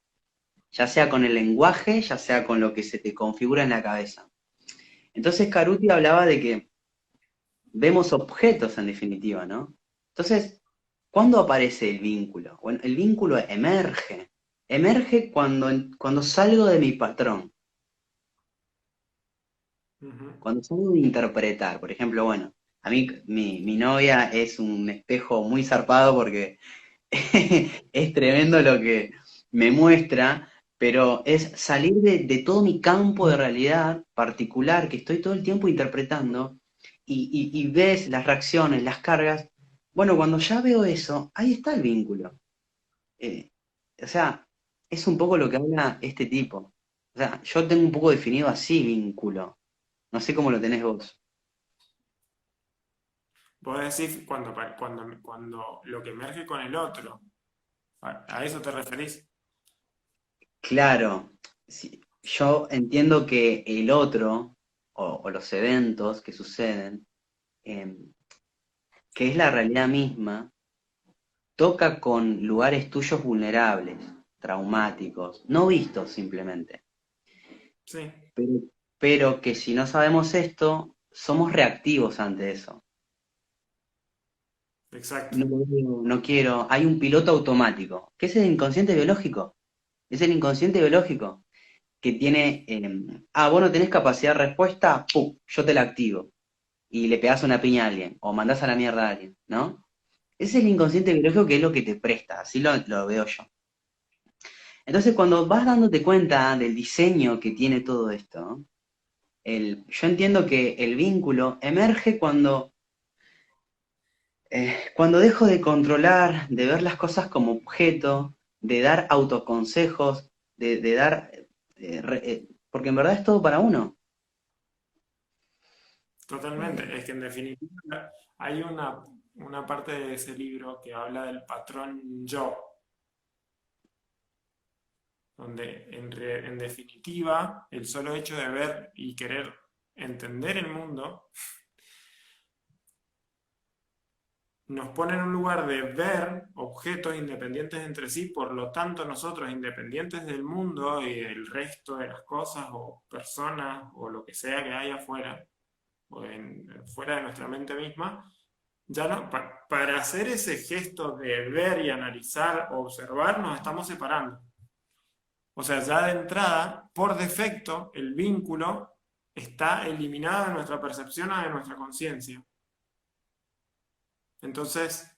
ya sea con el lenguaje, ya sea con lo que se te configura en la cabeza. Entonces Caruti hablaba de que vemos objetos en definitiva, ¿no? Entonces, ¿cuándo aparece el vínculo? Bueno, el vínculo emerge. Emerge cuando salgo de mi patrón, Ujú. cuando salgo de interpretar. Por ejemplo, bueno, a mí mi novia es un espejo muy zarpado porque es tremendo lo que me muestra, pero es salir de todo mi campo de realidad particular que estoy todo el tiempo interpretando y ves las reacciones, las cargas. Bueno, cuando ya veo eso, ahí está el vínculo. Eh, o sea, es un poco lo que habla este tipo. O sea, yo tengo un poco definido así vínculo. No sé cómo lo tenés vos. Vos decís cuando lo que emerge con el otro, a eso te referís. Claro, yo entiendo que el otro o los eventos que suceden, eh, que es la realidad misma, toca con lugares tuyos vulnerables, traumáticos, no vistos simplemente, Sí, pero, pero que si no sabemos esto, somos reactivos ante eso. exacto. No quiero, hay un piloto automático, que es el inconsciente biológico, es el inconsciente biológico que tiene, vos no tenés capacidad de respuesta, ¡pum! Yo te la activo y le pegás una piña a alguien o mandás a la mierda a alguien, ¿no? Ese es el inconsciente biológico que es lo que te presta, así lo veo yo. Entonces, cuando vas dándote cuenta del diseño que tiene todo esto, ¿no? Yo entiendo que el vínculo emerge cuando dejo de controlar, de ver las cosas como objeto, de dar autoconsejos, de dar, porque en verdad es todo para uno. Totalmente. Es que en definitiva hay una parte de ese libro que habla del patrón yo, donde en definitiva el solo hecho de ver y querer entender el mundo nos pone en un lugar de ver objetos independientes entre sí, por lo tanto nosotros independientes del mundo y del resto de las cosas o personas o lo que sea que hay afuera o fuera de nuestra mente misma, ya no, para hacer ese gesto de ver y analizar o observar nos estamos separando. O sea, ya de entrada, por defecto, el vínculo está eliminado de nuestra percepción o de nuestra conciencia. Entonces,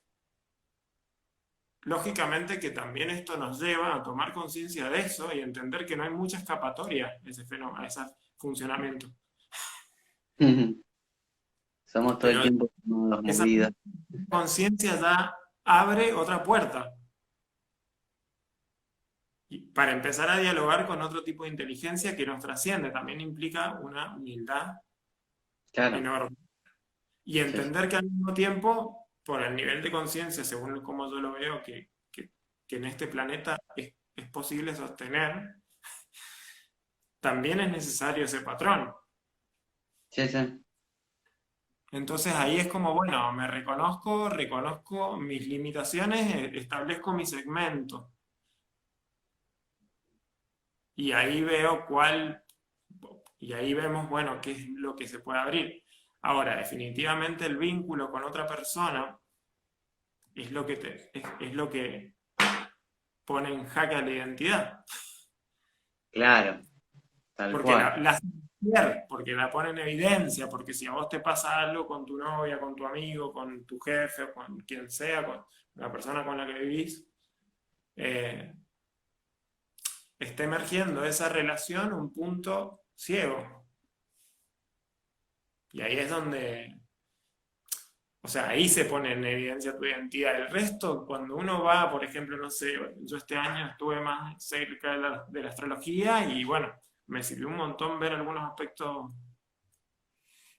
lógicamente que también esto nos lleva a tomar conciencia de eso y entender que no hay mucha escapatoria a ese fenómeno, a ese funcionamiento. Somos todo el Pero tiempo esa movidos. conciencia ya abre otra puerta y para empezar a dialogar con otro tipo de inteligencia que nos trasciende. También implica una humildad Claro, enorme. Y sí, sí. entender que al mismo tiempo, por el nivel de conciencia, según como yo lo veo, que en este planeta es posible sostener, también es necesario ese patrón. Sí, sí. Entonces ahí es como, bueno, me reconozco, reconozco mis limitaciones, establezco mi segmento y ahí veo y ahí vemos, bueno, qué es lo que se puede abrir. Ahora, definitivamente el vínculo con otra persona es lo que pone en jaque a la identidad, Claro, tal porque cual. la hace ver, porque la pone en evidencia, porque si a vos te pasa algo con tu novia, con tu amigo, con tu jefe, con quien sea, con la persona con la que vivís, eh, está emergiendo esa relación un punto ciego. Y ahí es donde, o sea, ahí se pone en evidencia tu identidad. El resto, cuando uno va, por ejemplo, no sé, yo este año estuve más cerca de la astrología y bueno, me sirvió un montón ver algunos aspectos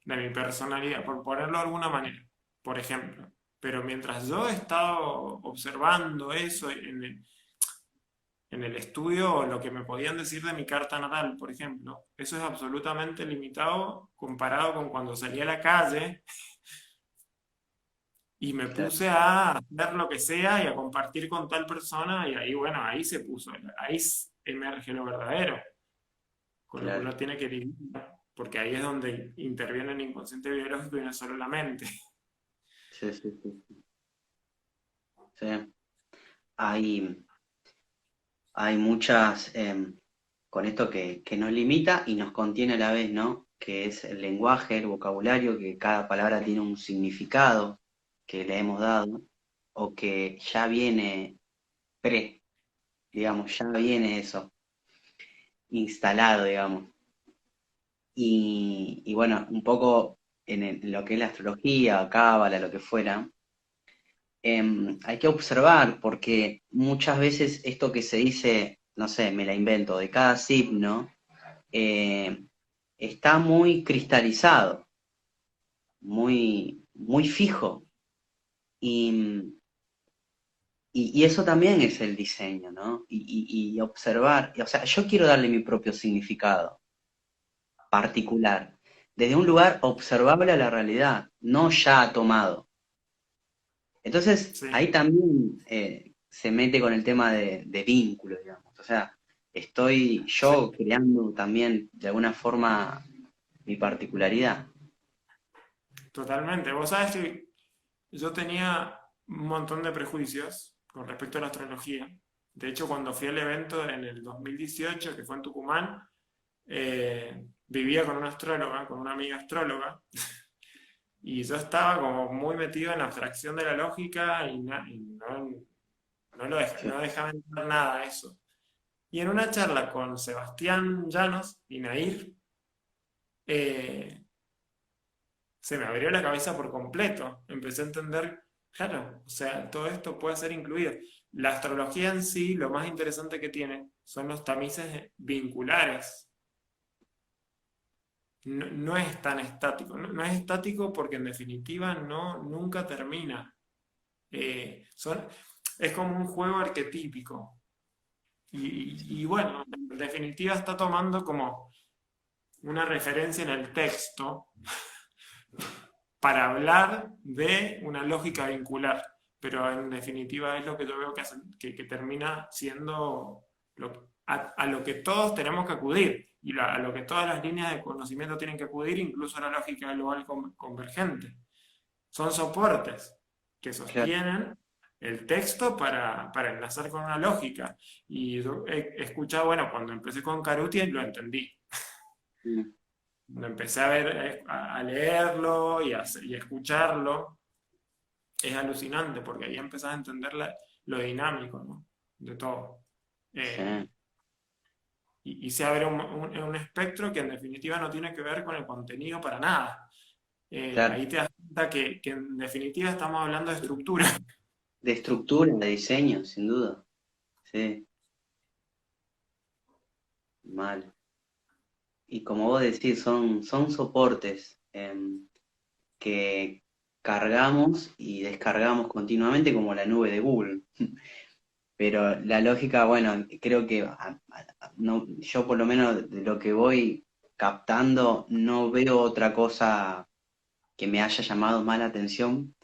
de mi personalidad, por ponerlo de alguna manera, por ejemplo. Pero mientras yo he estado observando eso en el estudio, lo que me podían decir de mi carta natal, por ejemplo, eso es absolutamente limitado comparado con cuando salí a la calle y me Claro, puse a hacer lo que sea y a compartir con tal persona y ahí, bueno, ahí se puso, ahí emerge lo verdadero, con lo que claro. uno tiene que vivir, porque ahí es donde interviene el inconsciente biológico y no solo la mente. Sí, sí, sí, sí. Hay, hay muchas, con esto que nos limita y nos contiene a la vez, ¿no? Que es el lenguaje, el vocabulario, que cada palabra tiene un significado que le hemos dado, o que ya viene pre, digamos, ya viene eso, instalado, digamos. Y bueno, un poco en lo que es la astrología, cábala, lo que fuera, hay que observar, porque muchas veces esto que se dice, no sé, me la invento, de cada signo, eh, está muy cristalizado, muy fijo. Y, y eso también es el diseño, ¿no? Y observar, o sea, yo quiero darle mi propio significado particular, desde un lugar observable a la realidad, no ya tomado. Entonces, Sí, ahí también se mete con el tema de vínculo, digamos. O sea, estoy sí, yo creando también de alguna forma mi particularidad. totalmente. Vos sabés que yo tenía un montón de prejuicios con respecto a la astrología. De hecho, cuando fui al evento en el 2018, que fue en Tucumán, vivía con una astróloga, con una amiga astróloga, y yo estaba como muy metido en la abstracción de la lógica y Sí, no dejaba entender nada de eso. Y en una charla con Sebastián Llanos y Nair, eh, se me abrió la cabeza por completo. Empecé a entender, claro, o sea, todo esto puede ser incluido. La astrología en sí, lo más interesante que tiene son los tamices vinculares. No es tan estático. No es estático porque en definitiva nunca termina. Son, es como un juego arquetípico. Y bueno, en definitiva está tomando como una referencia en el texto para hablar de una lógica vincular, pero en definitiva es lo que yo veo que termina siendo a lo que todos tenemos que acudir y a lo que todas las líneas de conocimiento tienen que acudir, incluso la lógica global convergente. Son soportes que claro. sostienen el texto para enlazar con una lógica. Y yo he escuchado, bueno, cuando empecé con Caruti lo entendí. Mm, Cuando empecé a ver, a leerlo y a escucharlo, es alucinante porque ahí empezás a entender lo dinámico, ¿no? De todo. Eh, sí, y se abre un espectro que en definitiva no tiene que ver con el contenido para nada. claro. Ahí te das cuenta que en definitiva estamos hablando de estructura. De estructura, de diseño, sin duda. Sí, mal. Y como vos decís, son soportes que cargamos y descargamos continuamente como la nube de Google. Pero la lógica, bueno, creo que no, yo por lo menos de lo que voy captando, no veo otra cosa que me haya llamado más la atención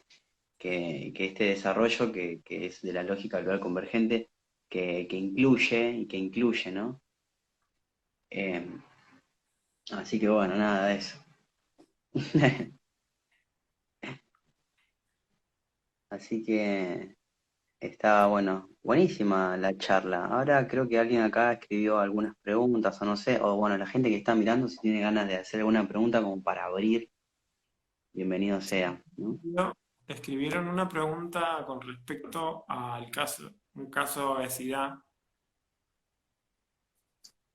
que este desarrollo que es de la lógica global convergente, que incluye, ¿no? Eh, Así que bueno, nada de eso. Así que estaba bueno, buenísima la charla. Ahora creo que alguien acá escribió algunas preguntas o no sé, o bueno, la gente que está mirando si tiene ganas de hacer alguna pregunta como para abrir, bienvenido sea, ¿no? Escribieron una pregunta con respecto al caso, un caso de obesidad.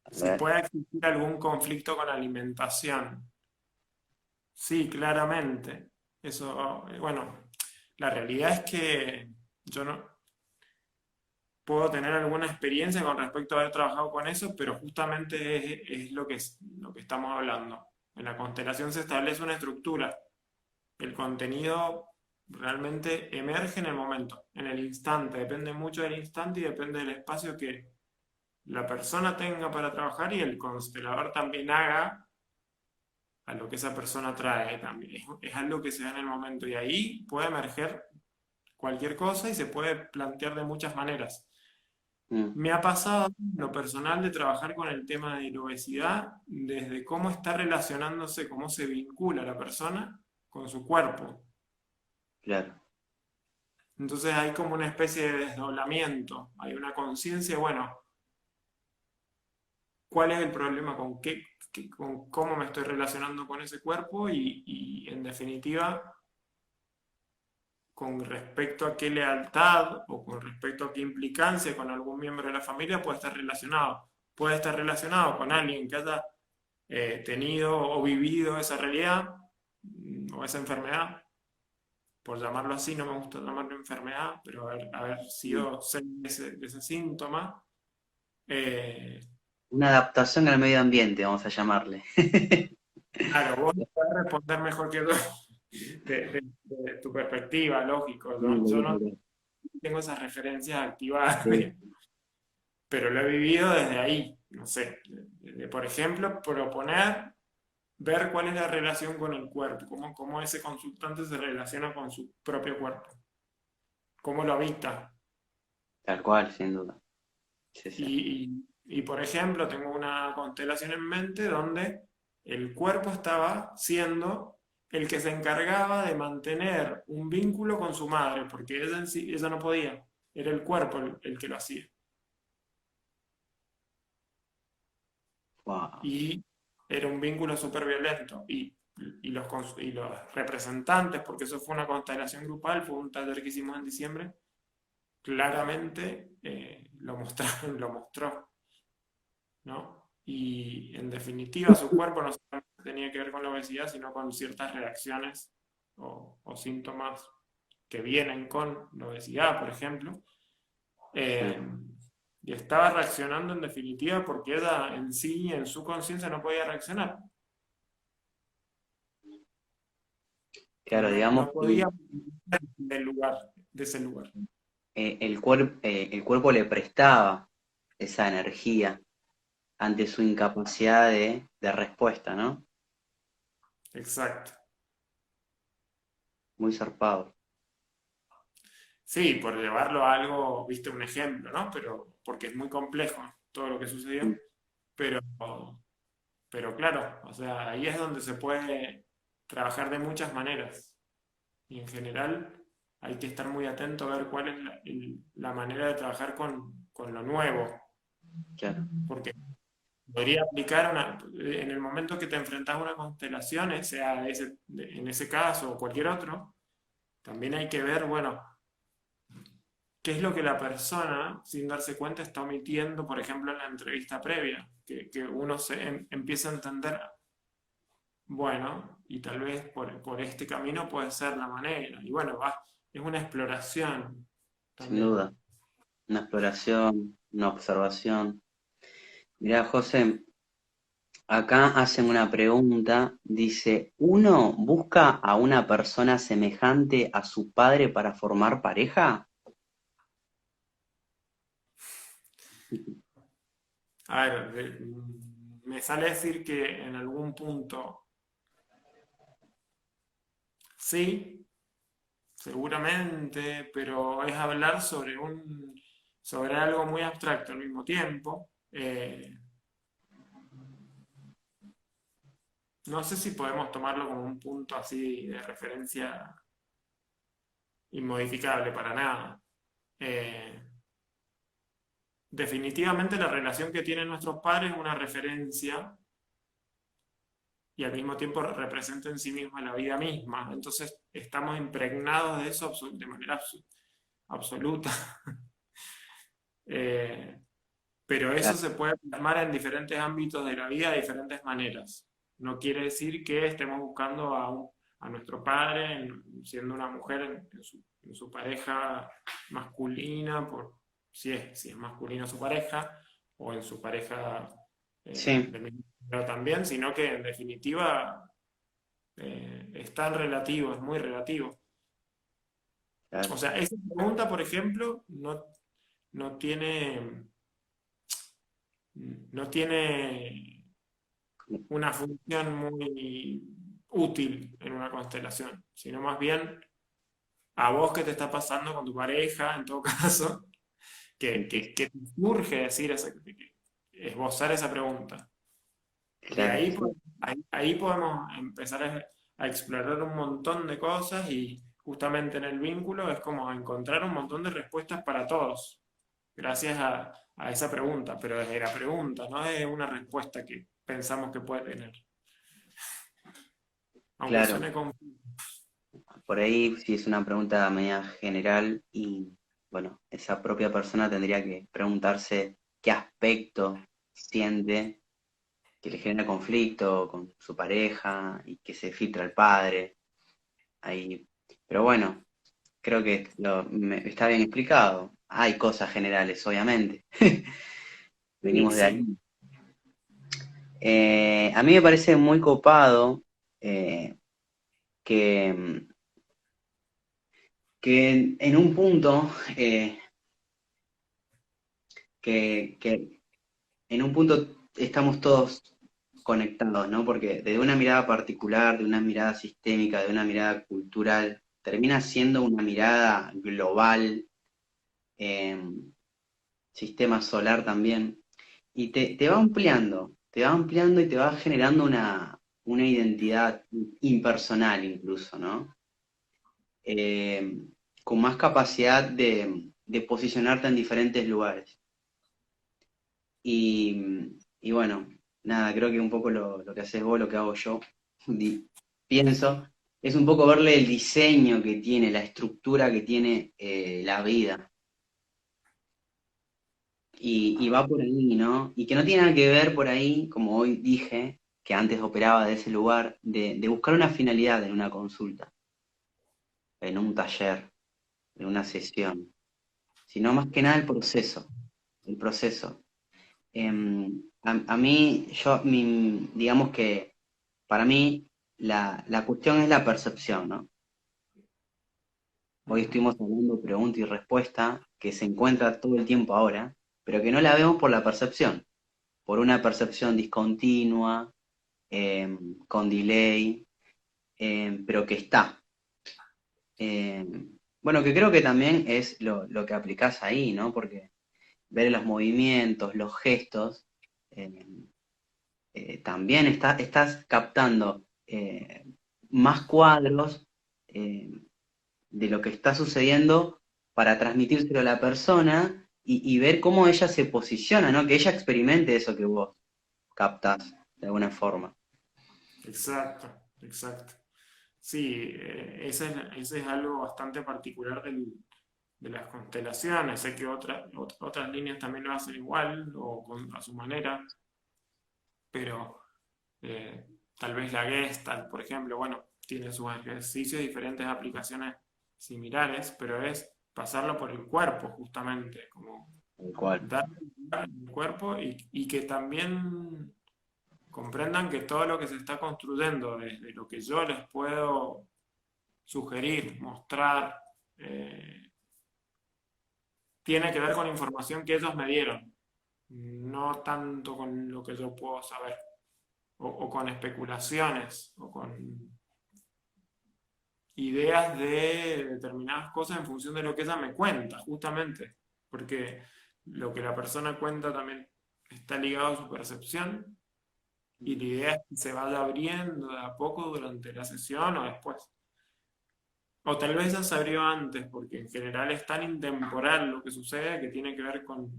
A Si ver, puede existir algún conflicto con la alimentación. Sí, claramente. Eso, bueno, la realidad es que yo no puedo tener alguna experiencia con respecto a haber trabajado con eso, pero justamente es lo que estamos hablando. En la constelación se establece una estructura. El contenido realmente emerge en el momento, en el instante. Depende mucho del instante y depende del espacio que la persona tenga para trabajar y el constelador también haga a lo que esa persona trae también. Es algo que se da en el momento y ahí puede emerger cualquier cosa y se puede plantear de muchas maneras. Mm, Me ha pasado en lo personal de trabajar con el tema de la obesidad, desde cómo está relacionándose, cómo se vincula la persona con su cuerpo. claro. Entonces hay como una especie de desdoblamiento, hay una conciencia, bueno, ¿cuál es el problema con cómo me estoy relacionando con ese cuerpo? Y en definitiva, con respecto a qué lealtad o con respecto a qué implicancia con algún miembro de la familia puede estar relacionado. Puede estar relacionado con alguien que haya tenido o vivido esa realidad o esa enfermedad, por llamarlo así, no me gusta llamarlo enfermedad, pero haber Mm. sido de ese síntoma. eh, Una adaptación al medio ambiente, vamos a llamarle. claro, vos podés responder mejor que yo de tu perspectiva, lógico. Yo no tengo esas referencias activadas, Sí, pero lo he vivido desde ahí. No sé, por ejemplo, proponer, ver cuál es la relación con el cuerpo, cómo ese consultante se relaciona con su propio cuerpo, cómo lo habita. tal cual, sin duda. Sí, sí. Por ejemplo, tengo una constelación en mente donde el cuerpo estaba siendo el que se encargaba de mantener un vínculo con su madre, porque ella en sí, ella no podía, era el cuerpo el que lo hacía. Wow. Y era un vínculo súper violento. Y los representantes, porque eso fue una constelación grupal, fue un taller que hicimos en diciembre, claramente lo mostraron, lo mostró, ¿no? Y en definitiva su cuerpo no solamente tenía que ver con la obesidad, sino con ciertas reacciones o síntomas que vienen con la obesidad, por ejemplo. Eh, y estaba reaccionando en definitiva porque ella en sí, en su conciencia, no podía reaccionar. Claro, digamos No que podía del lugar, de ese lugar. el cuerpo le prestaba esa energía ante su incapacidad de respuesta, ¿no? Exacto. Muy zarpado. Sí, por llevarlo a algo, viste un ejemplo, ¿no? Pero porque es muy complejo todo lo que sucedió. Pero, pero claro, o sea, ahí es donde se puede trabajar de muchas maneras. Y en general hay que estar muy atento a ver cuál es la manera de trabajar con lo nuevo. Claro, Porque podría aplicar en el momento que te enfrentas a una constelación, sea en ese caso o cualquier otro, también hay que ver, bueno, qué es lo que la persona, sin darse cuenta, está omitiendo, por ejemplo, en la entrevista previa, que uno empieza a entender, bueno, y tal vez por este camino puede ser la manera. Y bueno, es una exploración sin también. duda. Una exploración, una observación. Mirá, José, acá hacen una pregunta. Dice, ¿uno busca a una persona semejante a su padre para formar pareja? A ver, me sale decir que en algún punto sí, seguramente, pero es hablar sobre algo muy abstracto al mismo tiempo. No sé si podemos tomarlo como un punto así de referencia inmodificable para nada. Eh, Definitivamente la relación que tienen nuestros padres es una referencia y al mismo tiempo representa en sí misma la vida misma. Entonces estamos impregnados de eso de manera absoluta. Eh, pero eso Claro, se puede plasmar en diferentes ámbitos de la vida de diferentes maneras. No quiere decir que estemos buscando a nuestro padre, siendo una mujer en su pareja masculina, si es masculina su pareja, o en su pareja Sí, del mismo género también, sino que en definitiva es tan relativo, es muy relativo. O claro, sea, esa pregunta, por ejemplo, no tiene, no tiene una función muy útil en una constelación, sino más bien a vos que te está pasando con tu pareja, en todo caso, sí, sí, que te surge decir esbozar esa pregunta. De claro, ahí, sí, ahí podemos empezar a explorar un montón de cosas y justamente en el vínculo es como encontrar un montón de respuestas para todos, gracias a esa pregunta, pero desde la pregunta, no es una respuesta que pensamos que puede tener, aunque claro. suene como... Por ahí sí es una pregunta media general y bueno, esa propia persona tendría que preguntarse qué aspecto siente que le genera conflicto con su pareja y que se filtra al padre. Ahí. Pero bueno, creo que está bien explicado. Hay cosas generales, obviamente. Sí, Venimos de sí. ahí. A mí me parece muy copado eh, que, que en un punto que en un punto estamos todos conectados, ¿no? Porque desde una mirada particular, de una mirada sistémica, de una mirada cultural, termina siendo una mirada global, eh, sistema solar también, y te va ampliando y te va generando una identidad impersonal incluso, ¿no? Eh, con más capacidad de posicionarte en diferentes lugares. Y bueno, nada, creo que un poco lo que haces vos, lo que hago yo, pienso, es un poco verle el diseño que tiene, la estructura que tiene la vida. Y va por ahí, ¿no? Y que no tiene nada que ver por ahí, como hoy dije, que antes operaba de ese lugar, de buscar una finalidad en una consulta, en un taller, en una sesión, sino más que nada el proceso, el proceso. A mí, digamos que para mí la cuestión es la percepción, ¿no? Hoy Ujú. estuvimos hablando pregunta y respuesta que se encuentra todo el tiempo ahora, pero que no la vemos por la percepción, por una percepción discontinua, con delay, pero que está. Eh, bueno, que creo que también es lo que aplicás ahí, ¿no? Porque ver los movimientos, los gestos, eh, también estás captando más cuadros eh, de lo que está sucediendo para transmitírselo a la persona y ver cómo ella se posiciona, ¿no? Que ella experimente eso que vos captás de alguna forma. Exacto, exacto. Sí, ese es algo bastante particular de las constelaciones. Sé que otras líneas también lo hacen igual o a su manera, pero eh, tal vez la Gestalt, por ejemplo, bueno, tiene sus ejercicios, diferentes aplicaciones similares, pero es pasarlo por el cuerpo, justamente, como Tal cual. dar el cuerpo y que también comprendan que todo lo que se está construyendo, desde lo que yo les puedo sugerir, mostrar, eh, tiene que ver con la información que ellos me dieron, no tanto con lo que yo puedo saber, o con especulaciones, o con ideas de determinadas cosas en función de lo que ella me cuenta, justamente, porque lo que la persona cuenta también está ligado a su percepción y la idea es que se vaya abriendo de a poco durante la sesión o después. O tal vez ya se abrió antes, porque en general es tan intemporal lo que sucede que tiene que ver con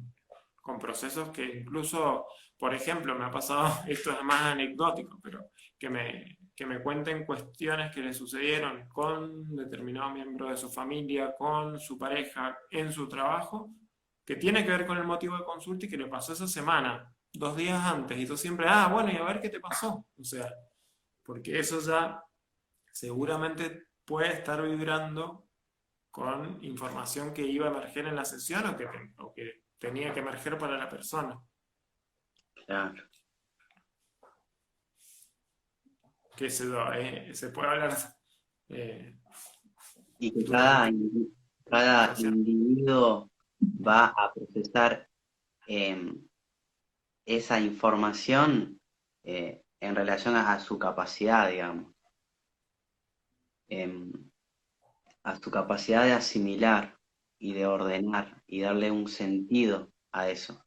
procesos que incluso, por ejemplo, me ha pasado, esto es más anecdótico, pero que me cuenten cuestiones que le sucedieron con determinado miembro de su familia, con su pareja, en su trabajo, que tiene que ver con el motivo de consulta y que le pasó esa semana, 2 días antes, y tú siempre, bueno, y a ver qué te pasó. O sea, porque eso ya seguramente puede estar vibrando con información que iba a emerger en la sesión o que tenía que emerger para la persona. Claro. Que se puede hablar Y que durante la cada sesión. individuo va a procesar esa información en relación a su capacidad, digamos, em, a su capacidad de asimilar y de ordenar y darle un sentido a eso.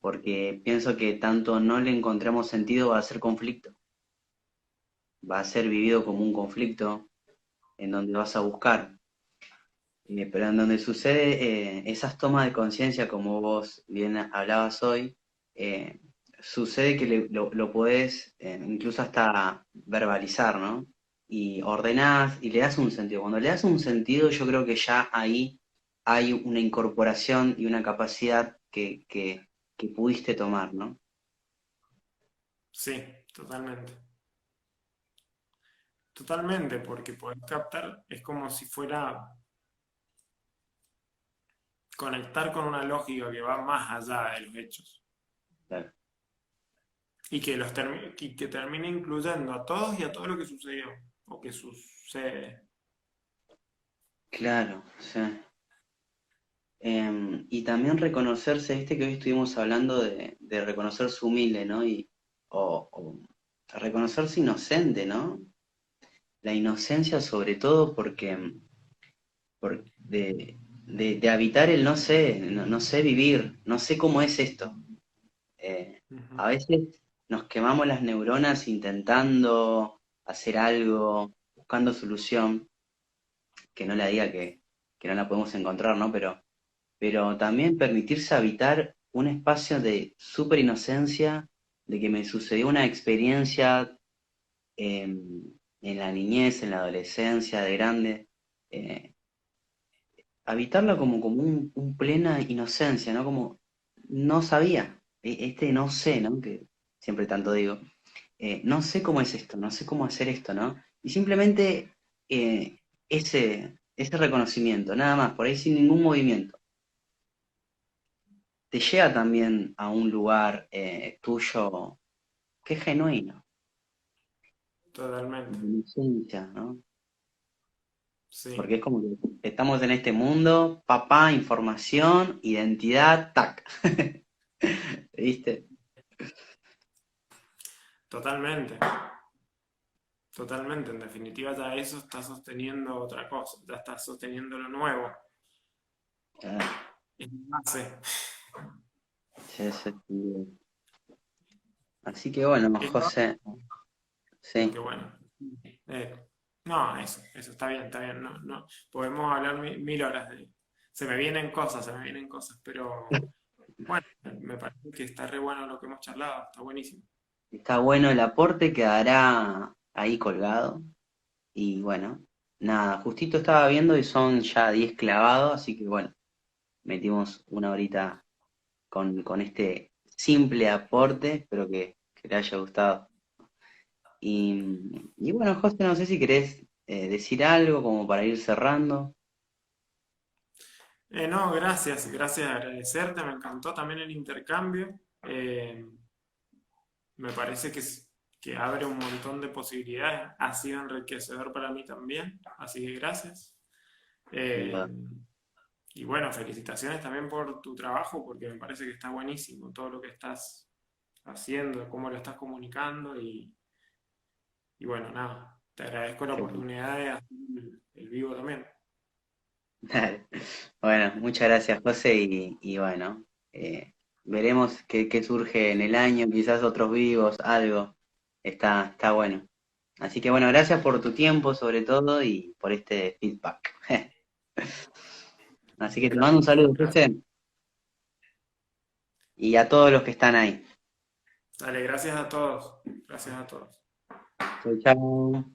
Porque pienso que tanto no le encontremos sentido va a ser conflicto, va a ser vivido como un conflicto en donde vas a buscar. Pero en donde sucede esas tomas de conciencia, como vos bien hablabas hoy, eh, sucede que lo podés incluso hasta verbalizar, ¿no? Y ordenás y le das un sentido. Cuando le das un sentido, yo creo que ya ahí hay una incorporación y una capacidad que pudiste tomar, ¿no? Sí, totalmente. Totalmente, porque poder captar es como si fuera conectar con una lógica que va más allá de los hechos Claro, y y que termine incluyendo a todos y a todo lo que sucedió o que sucede. claro, sí. Y también reconocerse, viste que hoy estuvimos hablando de reconocerse humilde, ¿no? O reconocerse inocente, ¿no? La inocencia sobre todo porque de habitar el no sé, no sé vivir, no sé cómo es esto. Ujú. A veces nos quemamos las neuronas intentando hacer algo, buscando solución, que no la diga que no la podemos encontrar, ¿no? Pero también permitirse habitar un espacio de súper inocencia, de que me sucedió una experiencia en la niñez, en la adolescencia, de grande, eh, habitarla como un plena inocencia, ¿no? Como no sabía, este no sé, ¿no? Que siempre tanto digo, no sé cómo es esto, no sé cómo hacer esto, ¿no? Y simplemente ese reconocimiento, nada más, por ahí sin ningún movimiento te lleva también a un lugar tuyo que es genuino, Totalmente. de inocencia, ¿no? Sí, Porque es como que estamos en este mundo, papá, información, identidad, tac. ¿Viste? totalmente. Totalmente. En definitiva, ya eso está sosteniendo otra cosa, ya está sosteniendo lo nuevo. Ah, Es la base. sí, sí, sí. Así que bueno, Es la José, sí, Qué bueno. Eh, no, eso está bien. No, no, podemos hablar mil horas se me vienen cosas, pero bueno, me parece que está re bueno lo que hemos charlado, está buenísimo. está bueno el aporte, quedará ahí colgado. Y bueno, nada, justito estaba viendo y son ya 10 clavados, así que bueno, metimos una horita con este simple aporte, espero que te haya gustado. Y bueno, José, no sé si querés decir algo como para ir cerrando. No, gracias, gracias, agradecerte, me encantó también el intercambio. Me parece que abre un montón de posibilidades, ha sido enriquecedor para mí también, así que gracias. Eh, Y bueno, felicitaciones también por tu trabajo, porque me parece que está buenísimo todo lo que estás haciendo, cómo lo estás comunicando y bueno, nada, te agradezco la Qué bueno. oportunidad de hacer el vivo también. Dale. Bueno, muchas gracias, José, y bueno, veremos qué surge en el año, quizás otros vivos, algo. Está bueno. Así que bueno, gracias por tu tiempo sobre todo y por este feedback. Así que te mando un Gracias, saludo, gracias. José, y a todos los que están ahí. Dale, gracias a todos. Gracias a todos. Chau, chau.